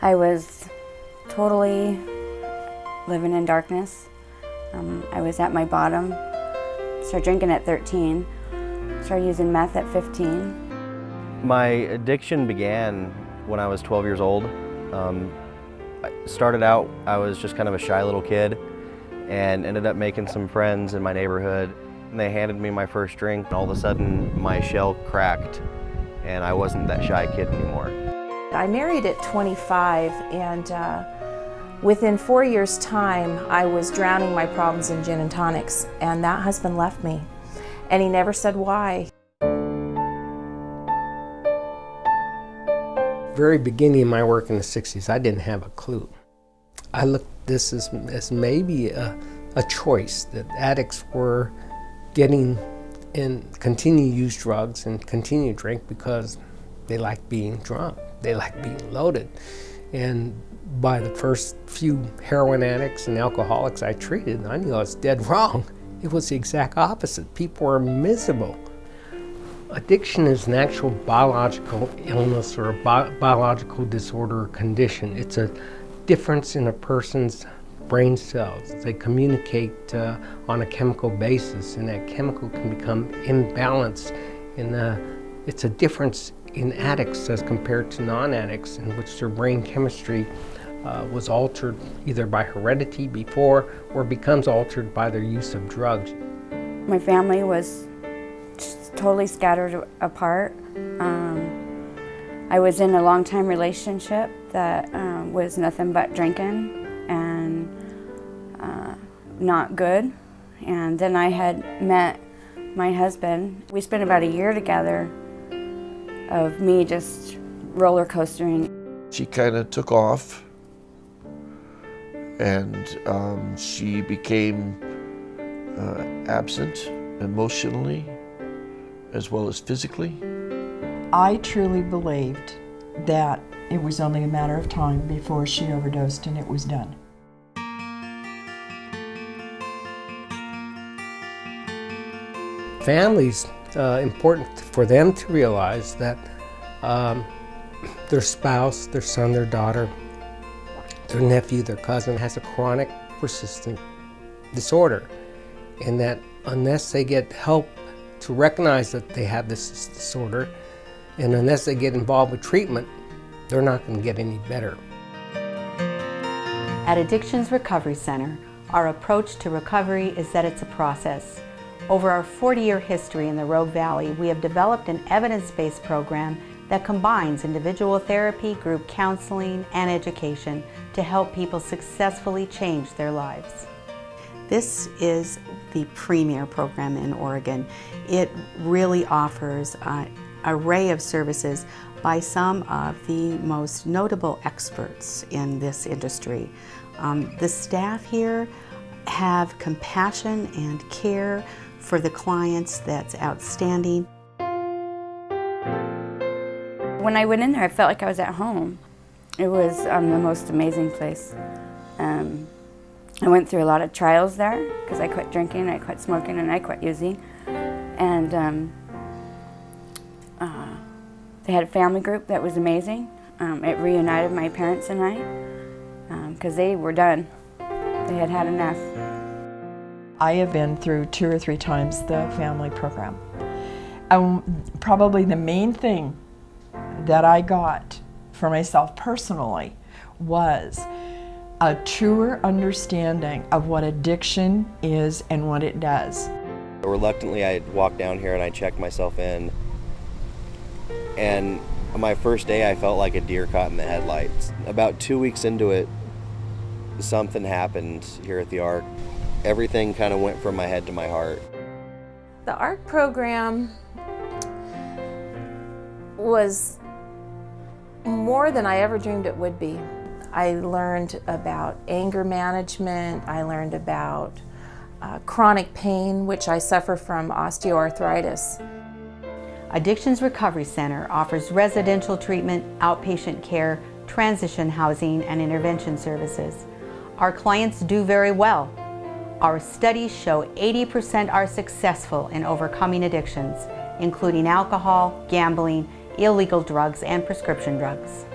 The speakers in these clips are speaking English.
I was totally living in darkness. I was at my bottom. Started drinking at 13. Started using meth at 15. My addiction began when I was 12 years old. I started out, I was just kind of a shy little kid and ended up making some friends in my neighborhood. And they handed me my first drink, and all of a sudden my shell cracked and I wasn't that shy kid anymore. I married at 25, and within 4 years' time I was drowning my problems in gin and tonics, and that husband left me, and he never said why. Very beginning of my work in the 60s, I didn't have a clue. I looked at this as maybe a choice that addicts were getting and continue to use drugs and continue to drink because they like being drunk, they like being loaded. And by the first few heroin addicts and alcoholics I treated, I knew I was dead wrong. It was the exact opposite. People were miserable. Addiction is an actual biological illness or a biological disorder or condition. It's a difference in a person's brain cells. They communicate on a chemical basis, and that chemical can become imbalanced. It's a difference in addicts as compared to non-addicts, in which their brain chemistry was altered either by heredity before or becomes altered by their use of drugs. My family was totally scattered apart. I was in a long-time relationship that was nothing but drinking and not good. And then I had met my husband. We spent about a year together of me just roller coastering. She kind of took off, and she became absent emotionally as well as physically. I truly believed that it was only a matter of time before she overdosed and it was done. Families, important for them to realize that their spouse, their son, their daughter, their nephew, their cousin has a chronic, persistent disorder, and that unless they get help to recognize that they have this disorder, and unless they get involved with treatment, they're not going to get any better. At Addictions Recovery Center, our approach to recovery is that it's a process. Over our 40-year history in the Rogue Valley, we have developed an evidence-based program that combines individual therapy, group counseling, and education to help people successfully change their lives. This is the premier program in Oregon. It really offers an array of services by some of the most notable experts in this industry. The staff here have compassion and care for the clients that's outstanding. When I went in there, I felt like I was at home. It was the most amazing place. I went through a lot of trials there because I quit drinking, I quit smoking, and I quit using. And they had a family group that was amazing. It reunited my parents and I because they were done. They had had enough. I have been through 2 or 3 times the family program. Probably the main thing that I got for myself personally was a truer understanding of what addiction is and what it does. Reluctantly, I walked down here and I checked myself in, and on my first day I felt like a deer caught in the headlights. About 2 weeks into it, something happened here at the ARC. Everything kind of went from my head to my heart. The ARC program was more than I ever dreamed it would be. I learned about anger management, I learned about chronic pain, which I suffer from osteoarthritis. Addictions Recovery Center offers residential treatment, outpatient care, transition housing, and intervention services. Our clients do very well. Our studies show 80% are successful in overcoming addictions, including alcohol, gambling, illegal drugs, and prescription drugs.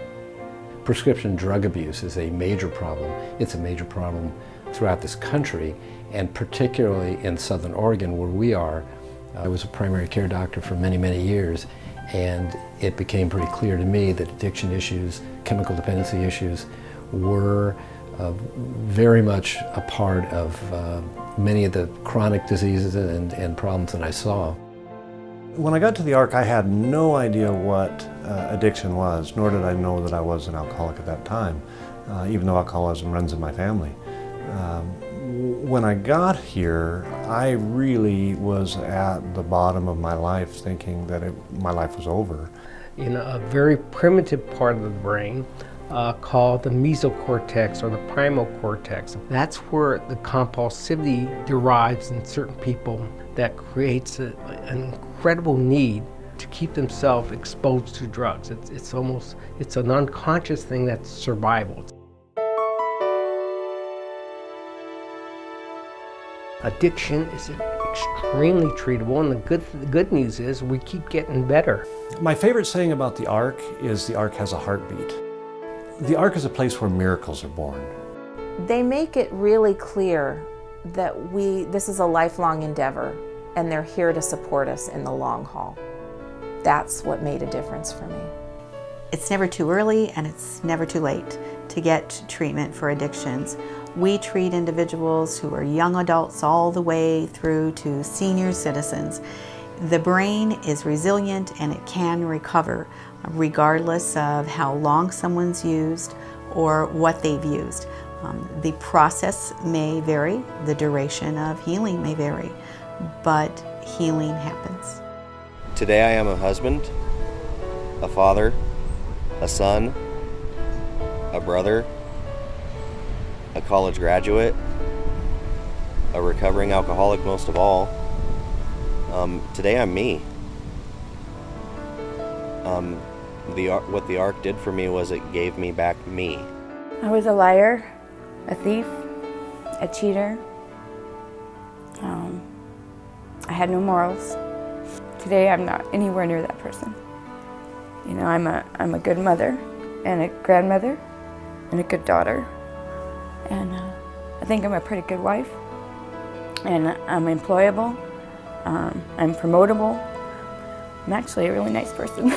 Prescription drug abuse is a major problem. It's a major problem throughout this country, and particularly in Southern Oregon where we are. I was a primary care doctor for many, many years, and it became pretty clear to me that addiction issues, chemical dependency issues, were very much a part of many of the chronic diseases and problems that I saw. When I got to the ARC, I had no idea what addiction was, nor did I know that I was an alcoholic at that time, even though alcoholism runs in my family. When I got here, I really was at the bottom of my life thinking that my life was over. In a very primitive part of the brain called the mesocortex or the primal cortex. That's where the compulsivity derives in certain people that creates an incredible need to keep themselves exposed to drugs. It's an unconscious thing that's survival. Addiction is extremely treatable, and the good news is we keep getting better. My favorite saying about the ARC is the ARC has a heartbeat. The ARC is a place where miracles are born. They make it really clear that this is a lifelong endeavor, and they're here to support us in the long haul. That's what made a difference for me. It's never too early and it's never too late to get treatment for addictions. We treat individuals who are young adults all the way through to senior citizens. The brain is resilient and it can recover regardless of how long someone's used or what they've used. The process may vary, the duration of healing may vary, but healing happens. Today I am a husband, a father, a son, a brother, a college graduate, a recovering alcoholic most of all. Today I'm me. What the ARC did for me was it gave me back me. I was a liar, a thief, a cheater. I had no morals. Today I'm not anywhere near that person. You know, I'm a good mother and a grandmother and a good daughter. And I think I'm a pretty good wife. And I'm employable. I'm promotable. I'm actually a really nice person.